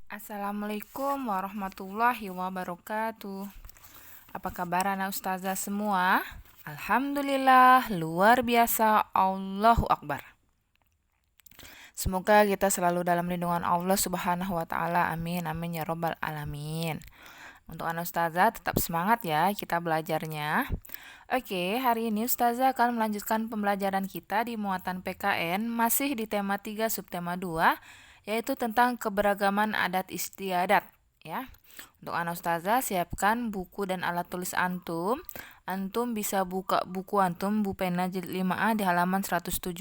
Assalamualaikum warahmatullahi wabarakatuh. Apa kabar anak ustazah semua? Alhamdulillah, luar biasa, Allahu Akbar. Semoga kita selalu dalam lindungan Allah Subhanahu wa taala. Amin amin ya robbal alamin. Untuk anak ustazah tetap semangat ya kita belajarnya. Oke, hari ini ustazah akan melanjutkan pembelajaran kita di muatan PKN masih di tema 3 subtema 2, yaitu tentang keberagaman adat istiadat ya. Untuk anak ustazah siapkan buku dan alat tulis antum. Antum bisa buka buku antum Bupena jilid 5A di halaman 178.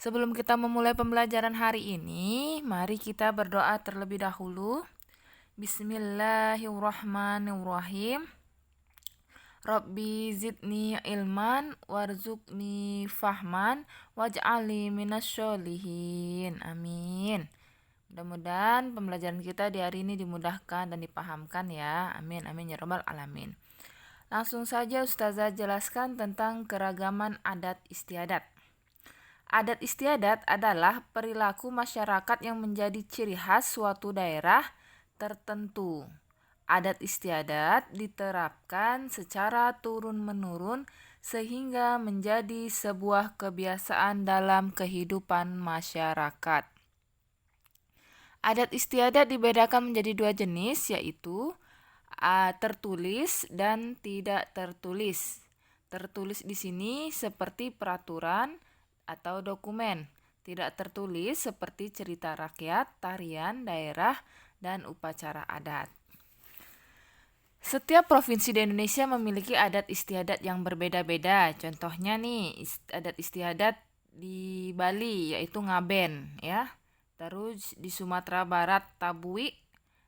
Sebelum kita memulai pembelajaran hari ini, mari kita berdoa terlebih dahulu. Bismillahirrahmanirrahim. Rabbi zidni ilman warzuqni fahman waj'alni minasyolihin. Amin. Mudah-mudahan pembelajaran kita di hari ini dimudahkan dan dipahamkan ya. Amin amin ya rabbal alamin. Langsung saja ustazah jelaskan tentang keragaman adat istiadat. Adat istiadat adalah perilaku masyarakat yang menjadi ciri khas suatu daerah tertentu. Adat istiadat diterapkan secara turun-menurun sehingga menjadi sebuah kebiasaan dalam kehidupan masyarakat. Adat istiadat dibedakan menjadi dua jenis, yaitu tertulis dan tidak tertulis. Tertulis di sini seperti peraturan atau dokumen. Tidak tertulis seperti cerita rakyat, tarian daerah, dan upacara adat. Setiap provinsi di Indonesia memiliki adat istiadat yang berbeda-beda. Contohnya nih, adat istiadat di Bali yaitu Ngaben ya. Terus di Sumatera Barat Tabui,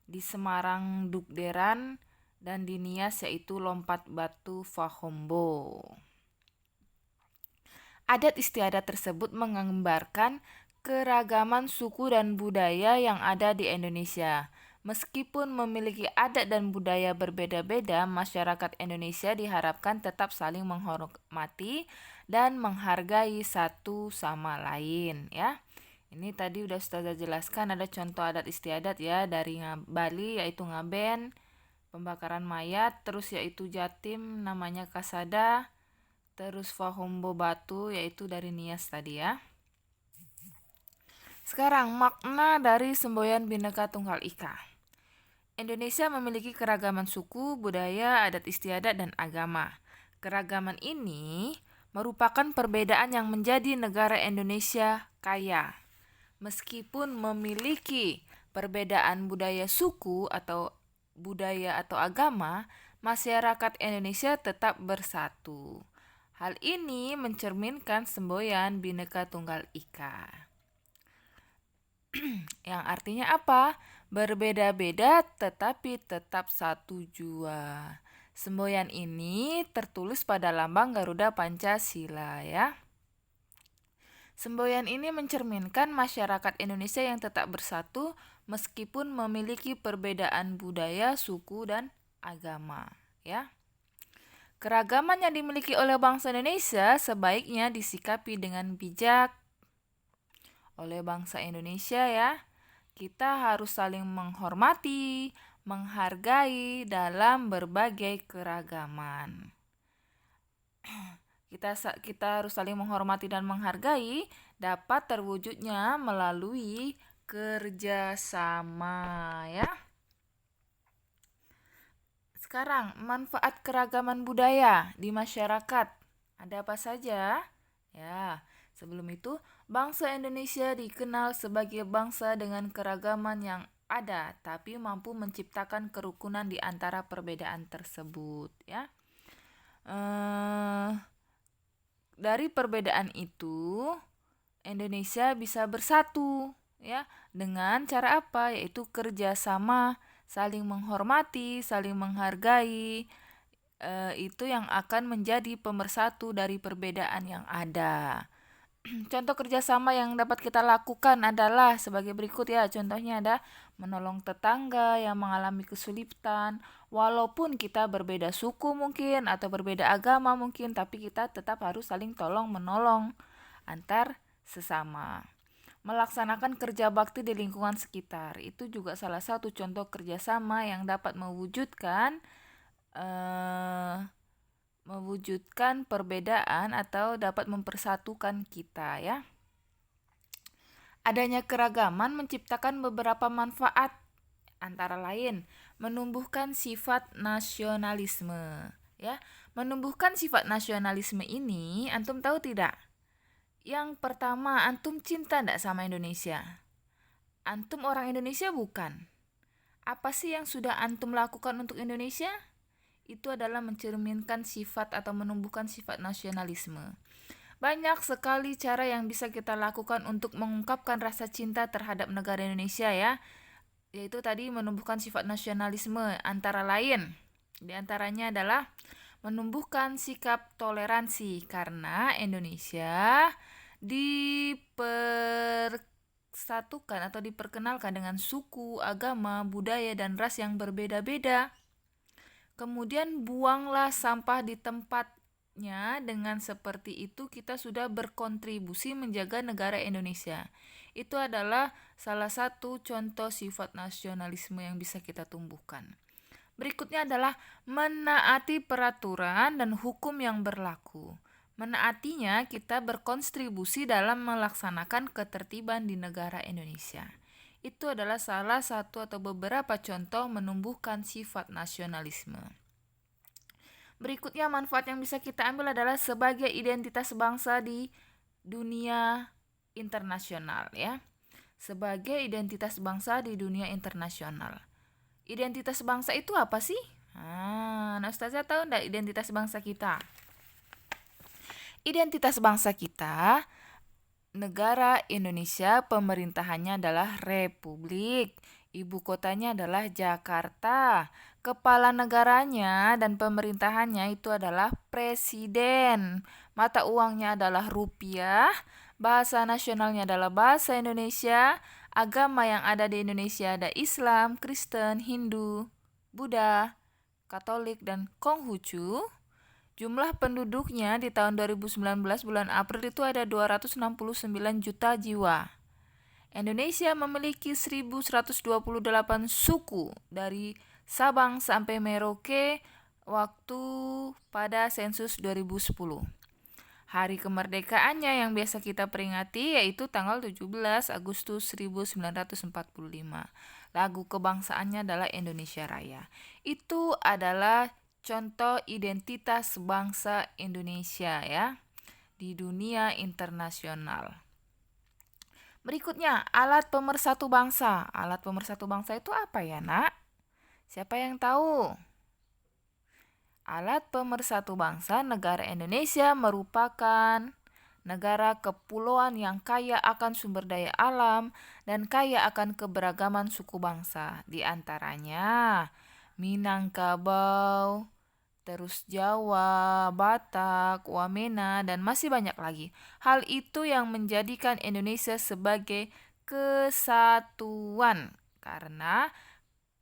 di Semarang Dukderan, dan di Nias yaitu Lompat Batu Fahombo. Adat istiadat tersebut menggambarkan keragaman suku dan budaya yang ada di Indonesia. Meskipun memiliki adat dan budaya berbeda-beda, masyarakat Indonesia diharapkan tetap saling menghormati dan menghargai satu sama lain ya. Ini tadi udah Ustazah jelaskan, ada contoh adat istiadat ya dari Bali yaitu Ngaben, pembakaran mayat, terus yaitu Jatim namanya Kasada, terus Fahombo Batu yaitu dari Nias tadi ya. Sekarang makna dari semboyan Bhinneka Tunggal Ika. Indonesia memiliki keragaman suku, budaya, adat istiadat, dan agama. Keragaman ini merupakan perbedaan yang menjadi negara Indonesia kaya. Meskipun memiliki perbedaan budaya suku atau budaya atau agama, masyarakat Indonesia tetap bersatu. Hal ini mencerminkan semboyan Bhinneka Tunggal Ika. Yang artinya apa? Berbeda-beda tetapi tetap satu jua. Semboyan ini tertulis pada lambang Garuda Pancasila ya. Semboyan ini mencerminkan masyarakat Indonesia yang tetap bersatu meskipun memiliki perbedaan budaya, suku, dan agama ya. Keragaman yang dimiliki oleh bangsa Indonesia sebaiknya disikapi dengan bijak oleh bangsa Indonesia ya. Kita harus saling menghormati, menghargai dalam berbagai keragaman. Kita harus saling menghormati dan menghargai dapat terwujudnya melalui kerjasama ya. Sekarang, manfaat keragaman budaya di masyarakat. Ada apa saja? Ya, sebelum itu, bangsa Indonesia dikenal sebagai bangsa dengan keragaman yang ada, tapi mampu menciptakan kerukunan di antara perbedaan tersebut. Ya, dari perbedaan itu, Indonesia bisa bersatu, ya, dengan cara apa? Yaitu kerjasama, saling menghormati, saling menghargai. Itu yang akan menjadi pemersatu dari perbedaan yang ada. Contoh kerjasama yang dapat kita lakukan adalah sebagai berikut ya. Contohnya ada menolong tetangga yang mengalami kesulitan. Walaupun kita berbeda suku mungkin atau berbeda agama mungkin, tapi kita tetap harus saling tolong menolong antar sesama. melaksanakan kerja bakti di lingkungan sekitar. Itu juga salah satu contoh kerjasama yang dapat mewujudkan perbedaan atau dapat mempersatukan kita ya. Adanya keragaman menciptakan beberapa manfaat, antara lain menumbuhkan sifat nasionalisme ya. Menumbuhkan sifat nasionalisme ini antum tahu tidak? Yang pertama, antum cinta enggak sama Indonesia? Antum orang Indonesia bukan? Apa sih yang sudah antum lakukan untuk Indonesia? Itu adalah mencerminkan sifat atau menumbuhkan sifat nasionalisme. Banyak sekali cara yang bisa kita lakukan untuk mengungkapkan rasa cinta terhadap negara Indonesia ya. Yaitu tadi menumbuhkan sifat nasionalisme, antara lain di antaranya adalah menumbuhkan sikap toleransi, karena Indonesia dipersatukan atau diperkenalkan dengan suku, agama, budaya, dan ras yang berbeda-beda. Kemudian buanglah sampah di tempatnya. Dengan seperti itu kita sudah berkontribusi menjaga negara Indonesia. Itu adalah salah satu contoh sifat nasionalisme yang bisa kita tumbuhkan. Berikutnya adalah menaati peraturan dan hukum yang berlaku. Menaatinya kita berkontribusi dalam melaksanakan ketertiban di negara Indonesia. Itu adalah salah satu atau beberapa contoh menumbuhkan sifat nasionalisme. Berikutnya, manfaat yang bisa kita ambil adalah sebagai identitas bangsa di dunia internasional ya. Sebagai identitas bangsa di dunia internasional. Identitas bangsa itu apa sih? Nah, Ustazah tahu enggak identitas bangsa kita? Identitas bangsa kita, negara Indonesia pemerintahannya adalah republik. Ibu kotanya adalah Jakarta. Kepala negaranya dan pemerintahannya itu adalah presiden. Mata uangnya adalah rupiah. Bahasa nasionalnya adalah bahasa Indonesia. Agama yang ada di Indonesia ada Islam, Kristen, Hindu, Buddha, Katolik, dan Konghucu. Jumlah penduduknya di tahun 2019 bulan April itu ada 269 juta jiwa. Indonesia memiliki 1128 suku dari Sabang sampai Merauke waktu pada sensus 2010. Hari kemerdekaannya yang biasa kita peringati yaitu tanggal 17 Agustus 1945. Lagu kebangsaannya adalah Indonesia Raya. Itu adalah contoh identitas bangsa Indonesia ya di dunia internasional. Berikutnya, alat pemersatu bangsa. Alat pemersatu bangsa itu apa ya, Nak? Siapa yang tahu? Alat pemersatu bangsa negara Indonesia merupakan negara kepulauan yang kaya akan sumber daya alam dan kaya akan keberagaman suku bangsa. Di antaranya Minangkabau, terus Jawa, Batak, Wamena, dan masih banyak lagi. Hal itu yang menjadikan Indonesia sebagai kesatuan karena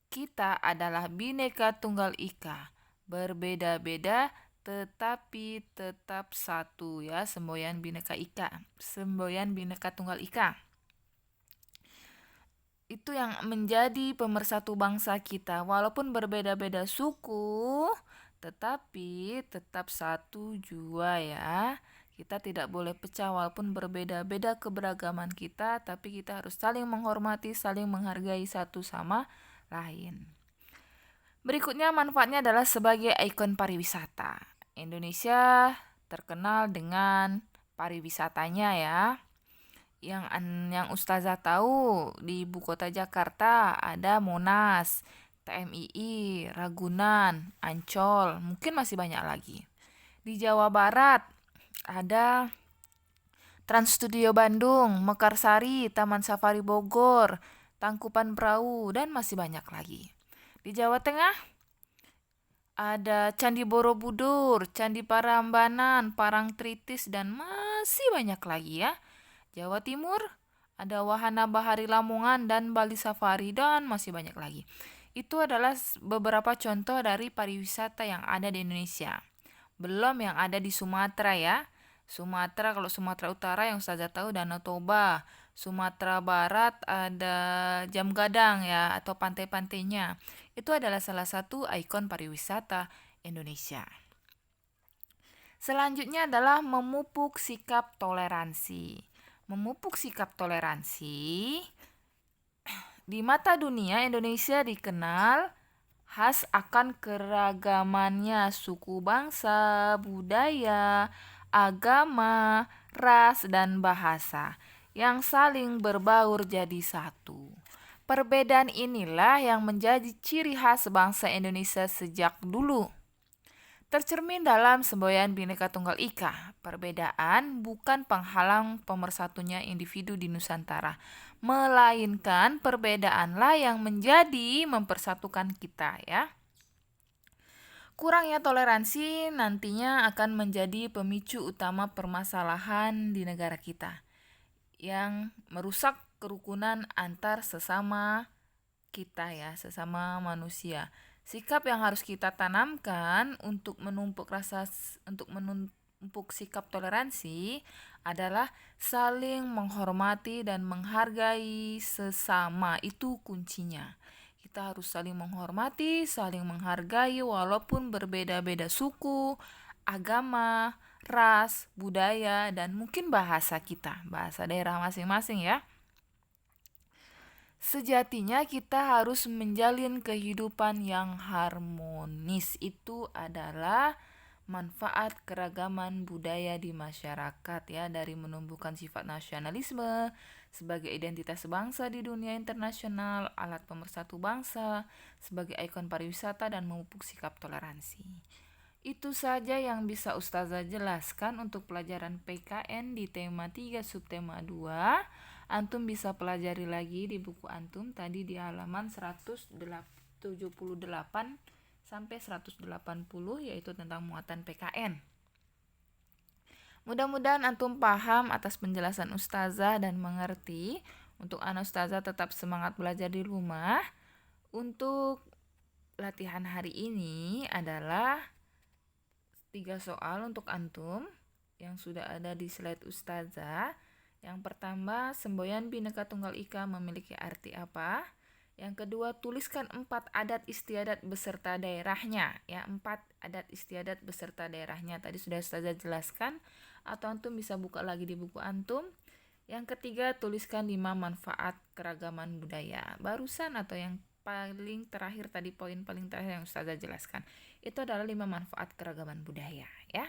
kita adalah Bhinneka Tunggal Ika. Berbeda-beda tetapi tetap satu ya, semboyan Bhinneka Ika, semboyan Bhinneka Tunggal Ika. Itu yang menjadi pemersatu bangsa kita. Walaupun berbeda-beda suku, tetapi tetap satu jua ya. Kita tidak boleh pecah walaupun berbeda-beda keberagaman kita, tapi kita harus saling menghormati, saling menghargai satu sama lain. Berikutnya manfaatnya adalah sebagai ikon pariwisata. Indonesia terkenal dengan pariwisatanya ya. Yang Ustazah tahu di ibu kota Jakarta ada Monas, TMII, Ragunan, Ancol, mungkin masih banyak lagi. Di Jawa Barat ada Trans Studio Bandung, Mekarsari, Taman Safari Bogor, Tangkuban Perahu, dan masih banyak lagi. Di Jawa Tengah ada Candi Borobudur, Candi Prambanan, Parangtritis, dan masih banyak lagi ya. Jawa Timur ada Wahana Bahari Lamongan dan Bali Safari, dan masih banyak lagi. Itu adalah beberapa contoh dari pariwisata yang ada di Indonesia. Belum yang ada di Sumatera ya. Sumatera, kalau Sumatera Utara yang Ustazah tahu Danau Toba, Sumatera Barat ada Jam Gadang ya atau pantai-pantainya. Itu adalah salah satu ikon pariwisata Indonesia. Selanjutnya adalah memupuk sikap toleransi. Memupuk sikap toleransi, di mata dunia Indonesia dikenal khas akan keragamannya suku bangsa, budaya, agama, ras, dan bahasa yang saling berbaur jadi satu. Perbedaan inilah yang menjadi ciri khas bangsa Indonesia sejak dulu. Tercermin dalam semboyan Bhinneka Tunggal Ika, perbedaan bukan penghalang pemersatunya individu di Nusantara, melainkan perbedaanlah yang menjadi mempersatukan kita ya. Kurangnya toleransi nantinya akan menjadi pemicu utama permasalahan di negara kita yang merusak kerukunan antar sesama kita ya, sesama manusia. Sikap yang harus kita tanamkan untuk menumpuk sikap toleransi adalah saling menghormati dan menghargai sesama. Itu kuncinya. Kita harus saling menghormati, saling menghargai walaupun berbeda-beda suku, agama, ras, budaya, dan mungkin bahasa kita, bahasa daerah masing-masing ya. Sejatinya kita harus menjalin kehidupan yang harmonis. Itu adalah manfaat keragaman budaya di masyarakat ya, dari menumbuhkan sifat nasionalisme sebagai identitas bangsa di dunia internasional, alat pemersatu bangsa sebagai ikon pariwisata, dan memupuk sikap toleransi. Itu saja yang bisa Ustazah jelaskan untuk pelajaran PKN di tema 3 subtema 2. Antum bisa pelajari lagi di buku antum tadi di halaman 178 sampai 180, yaitu tentang muatan PKN. Mudah-mudahan antum paham atas penjelasan Ustazah dan mengerti. Untuk anak Ustazah tetap semangat belajar di rumah. Untuk latihan hari ini adalah 3 soal untuk antum yang sudah ada di slide Ustazah. Yang pertama, semboyan Bhinneka Tunggal Ika memiliki arti apa? Yang kedua, tuliskan 4 adat istiadat beserta daerahnya. Ya, 4 adat istiadat beserta daerahnya. Tadi sudah Ustazah jelaskan, atau antum bisa buka lagi di buku antum. Yang ketiga, tuliskan 5 manfaat keragaman budaya. Barusan atau yang paling terakhir tadi, poin paling terakhir yang Ustazah jelaskan, itu adalah 5 manfaat keragaman budaya ya.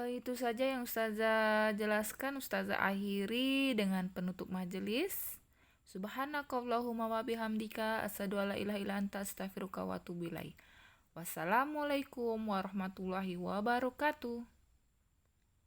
Itu saja yang Ustazah jelaskan. Ustazah akhiri dengan penutup majelis. Subhanakallahumma wa bihamdika asyhadu alla ilaha illa anta astaghfiruka wa atubu ilaik. Wassalamualaikum warahmatullahi wabarakatuh.